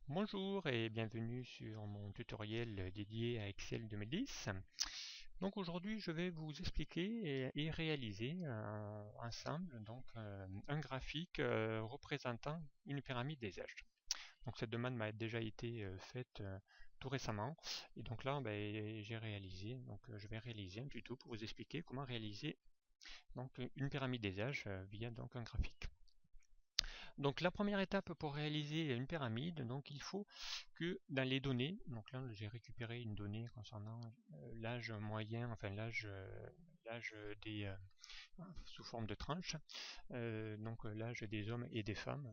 Bonjour et bienvenue sur mon tutoriel dédié à Excel 2010. Donc aujourd'hui je vais vous expliquer et réaliser ensemble un graphique représentant une pyramide des âges. Donc cette demande m'a déjà été faite tout récemment et donc là j'ai réalisé, je vais réaliser un tuto pour vous expliquer comment réaliser une pyramide des âges via un graphique. Donc la première étape pour réaliser une pyramide, donc il faut que dans les données, donc là j'ai récupéré une donnée concernant l'âge moyen, enfin l'âge des sous forme de tranche, l'âge des hommes et des femmes,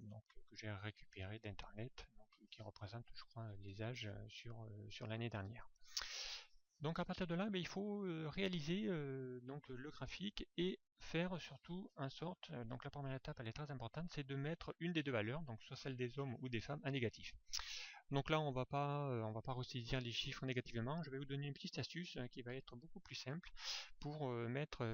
que j'ai récupéré d'internet, qui représente je crois les âges sur l'année dernière. Donc à partir de là, il faut réaliser le graphique et faire surtout en sorte, donc la première étape elle est très importante, c'est de mettre une des deux valeurs, donc soit celle des hommes ou des femmes, en négatif. Donc là on va pas ressaisir les chiffres négativement, je vais vous donner une petite astuce qui va être beaucoup plus simple pour mettre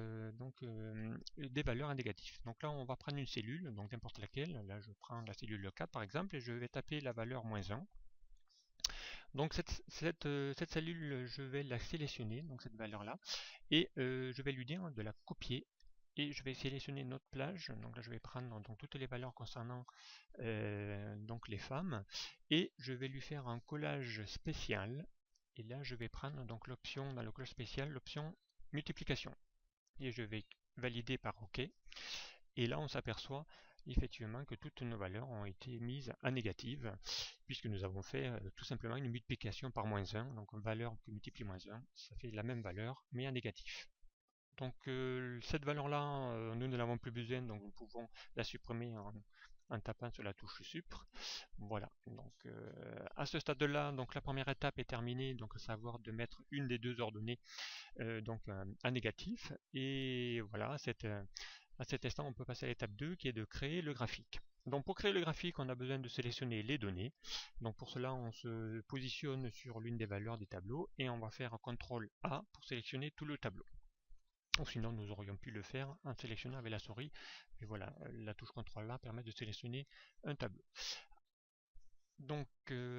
des valeurs en négatif. Donc là on va prendre une cellule, donc n'importe laquelle, là je prends la cellule 4 par exemple et je vais taper la valeur -1. Donc cette cellule, je vais la sélectionner, donc cette valeur-là, et je vais lui dire de la copier. Et je vais sélectionner une autre plage, donc là je vais prendre toutes les valeurs concernant les femmes, et je vais lui faire un collage spécial. Et là je vais prendre l'option dans le collage spécial, l'option multiplication. Et je vais valider par OK. Et là on s'aperçoit effectivement que toutes nos valeurs ont été mises en négative, puisque nous avons fait tout simplement une multiplication par -1, donc une valeur qui multiplie -1, ça fait la même valeur, mais en négatif. Donc cette valeur-là, nous ne l'avons plus besoin, donc nous pouvons la supprimer en tapant sur la touche Supr. Voilà, donc à ce stade-là, donc la première étape est terminée, donc à savoir de mettre une des deux ordonnées en négatif. Et voilà, à cet instant, on peut passer à l'étape 2 qui est de créer le graphique. Donc pour créer le graphique, on a besoin de sélectionner les données. Donc pour cela, on se positionne sur l'une des valeurs des tableaux et on va faire un CTRL A pour sélectionner tout le tableau. Ou sinon, nous aurions pu le faire en sélectionnant avec la souris. Mais voilà, la touche CTRL A permet de sélectionner un tableau. Donc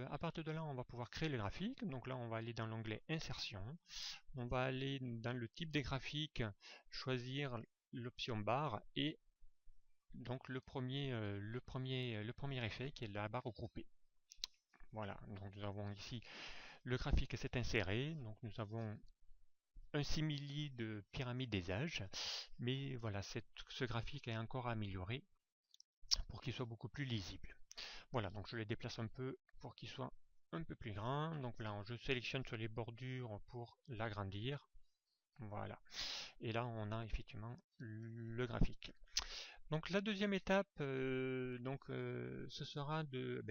à partir de là, on va pouvoir créer le graphique. Donc là, on va aller dans l'onglet Insertion. On va aller dans le type des graphiques, choisir l'option barre et donc le premier effet qui est la barre regroupée. Voilà, donc nous avons ici le graphique s'est inséré, donc nous avons un simili de pyramide des âges, mais voilà, ce graphique est encore amélioré pour qu'il soit beaucoup plus lisible. Voilà, donc je les déplace un peu pour qu'il soit un peu plus grand. Donc là, je sélectionne sur les bordures pour l'agrandir. Voilà. Et là, on a effectivement le graphique. Donc la deuxième étape, ce sera de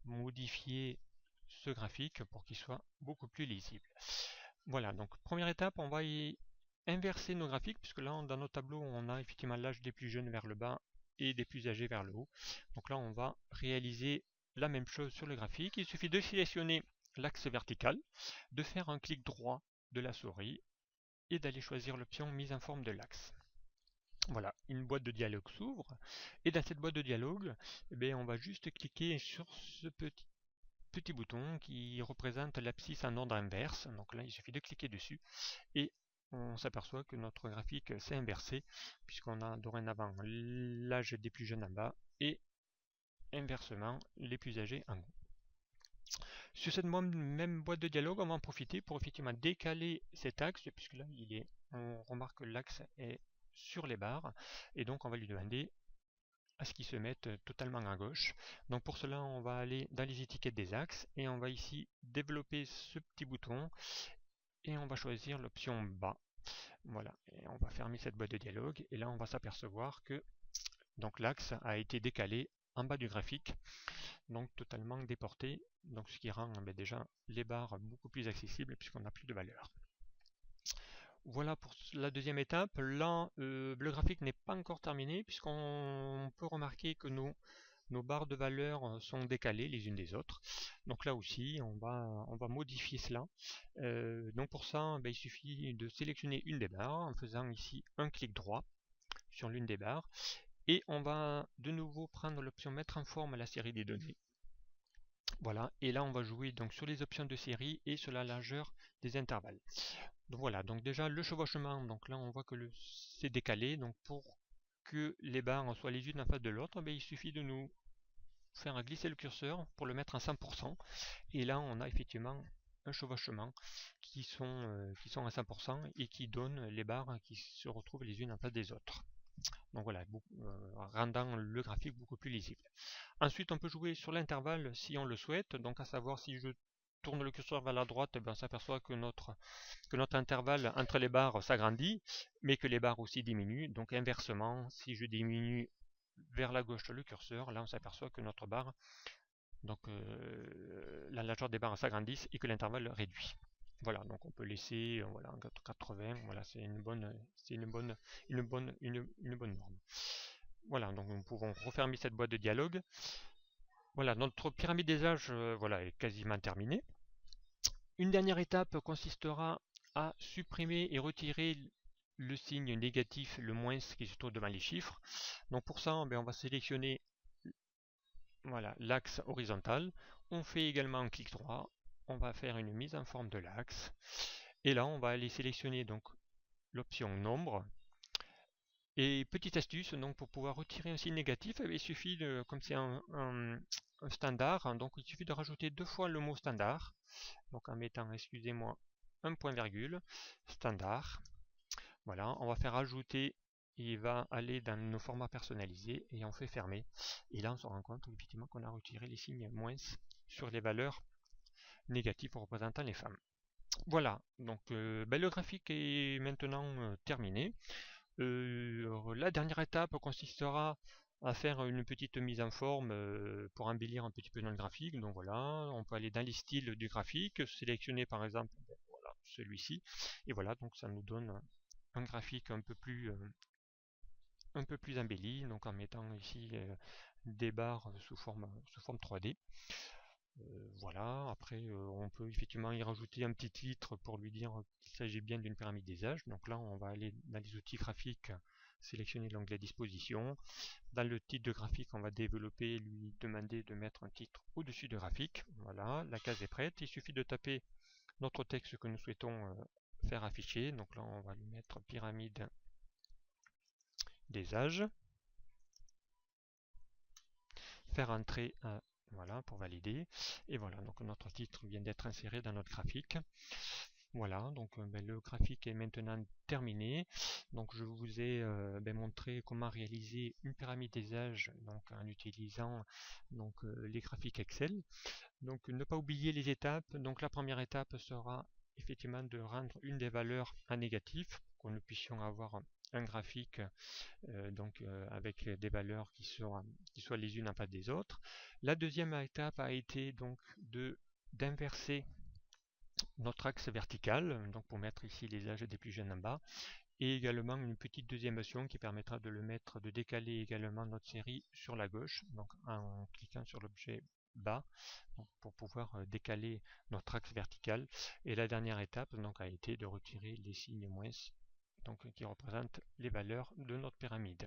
modifier ce graphique pour qu'il soit beaucoup plus lisible. Voilà, donc première étape, on va y inverser nos graphiques, puisque là, dans nos tableaux, on a effectivement l'âge des plus jeunes vers le bas et des plus âgés vers le haut. Donc là, on va réaliser la même chose sur le graphique. Il suffit de sélectionner l'axe vertical, de faire un clic droit de la souris et d'aller choisir l'option mise en forme de l'axe. Voilà, une boîte de dialogue s'ouvre et dans cette boîte de dialogue, on va juste cliquer sur ce petit bouton qui représente l'abscisse en ordre inverse. Donc là, il suffit de cliquer dessus et on s'aperçoit que notre graphique s'est inversé puisqu'on a dorénavant l'âge des plus jeunes en bas et inversement les plus âgés en haut. Sur cette même boîte de dialogue, on va en profiter pour effectivement décaler cet axe, puisque là, on remarque que l'axe est sur les barres, et donc on va lui demander à ce qu'il se mette totalement à gauche. Donc pour cela, on va aller dans les étiquettes des axes, et on va ici développer ce petit bouton, et on va choisir l'option bas. Voilà, et on va fermer cette boîte de dialogue, et là on va s'apercevoir que l'axe a été décalé en bas du graphique, donc totalement déporté, donc ce qui rend déjà les barres beaucoup plus accessibles puisqu'on n'a plus de valeur. Voilà pour la deuxième étape. Là, le graphique n'est pas encore terminé puisqu'on peut remarquer que nos barres de valeur sont décalées les unes des autres. Donc là aussi, on va modifier cela. Donc pour ça, il suffit de sélectionner une des barres en faisant ici un clic droit sur l'une des barres. Et on va de nouveau prendre l'option mettre en forme la série des données. Voilà, et là on va jouer donc sur les options de série et sur la largeur des intervalles. Donc voilà, donc déjà le chevauchement, donc là on voit que c'est décalé, donc pour que les barres soient les unes en face de l'autre, il suffit de nous faire glisser le curseur pour le mettre à 100%, et là on a effectivement un chevauchement qui sont à 100% et qui donnent les barres qui se retrouvent les unes en face des autres. Donc voilà, rendant le graphique beaucoup plus lisible. Ensuite, on peut jouer sur l'intervalle si on le souhaite, donc à savoir si je tourne le curseur vers la droite, on s'aperçoit que notre intervalle entre les barres s'agrandit, mais que les barres aussi diminuent. Donc inversement, si je diminue vers la gauche le curseur, là on s'aperçoit que notre barre, donc la largeur des barres s'agrandissent et que l'intervalle réduit. Voilà, donc on peut laisser voilà, 80, voilà, c'est une bonne norme. Voilà, donc nous pouvons refermer cette boîte de dialogue. Voilà, notre pyramide des âges voilà, est quasiment terminée. Une dernière étape consistera à supprimer et retirer le signe négatif, le moins qui se trouve devant les chiffres. Donc pour ça, on va sélectionner voilà, l'axe horizontal. On fait également un clic droit. On va faire une mise en forme de l'axe. Et là, on va aller sélectionner donc l'option nombre. Et petite astuce, donc pour pouvoir retirer un signe négatif, il suffit de, comme c'est un standard, donc il suffit de rajouter 2 fois le mot standard. Donc en mettant, excusez-moi, un point virgule, standard. Voilà, on va faire ajouter, il va aller dans nos formats personnalisés et on fait fermer. Et là, on se rend compte effectivement qu'on a retiré les signes moins sur les valeurs négatives représentant les femmes. Voilà, donc le graphique est maintenant terminé. La dernière étape consistera à faire une petite mise en forme pour embellir un petit peu notre graphique. Donc voilà, on peut aller dans les styles du graphique, sélectionner par exemple voilà, celui-ci, et voilà, donc ça nous donne un graphique un peu plus embelli, donc en mettant ici des barres sous forme 3D. Voilà, après on peut effectivement y rajouter un petit titre pour lui dire qu'il s'agit bien d'une pyramide des âges. Donc là on va aller dans les outils graphiques, sélectionner l'onglet disposition. Dans le titre de graphique, on va développer, lui demander de mettre un titre au-dessus de graphique. Voilà, la case est prête. Il suffit de taper notre texte que nous souhaitons faire afficher. Donc là on va lui mettre pyramide des âges. Faire entrer voilà, pour valider. Et voilà, donc notre titre vient d'être inséré dans notre graphique. Voilà, donc le graphique est maintenant terminé. Donc je vous ai montré comment réaliser une pyramide des âges donc, en utilisant donc, les graphiques Excel. Donc ne pas oublier les étapes. Donc la première étape sera effectivement de rendre une des valeurs en négatif, pour que nous puissions avoir un graphique avec des valeurs qui soient les unes en face des autres. La deuxième étape a été donc d'inverser notre axe vertical, donc pour mettre ici les âges des plus jeunes en bas, et également une petite deuxième option qui permettra de décaler également notre série sur la gauche, donc en cliquant sur l'objet bas, donc pour pouvoir décaler notre axe vertical. Et la dernière étape donc a été de retirer les signes moins donc, qui représentent les valeurs de notre pyramide.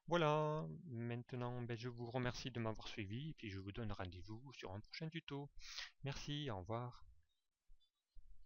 Voilà, maintenant je vous remercie de m'avoir suivi et puis je vous donne rendez-vous sur un prochain tuto. Merci, au revoir.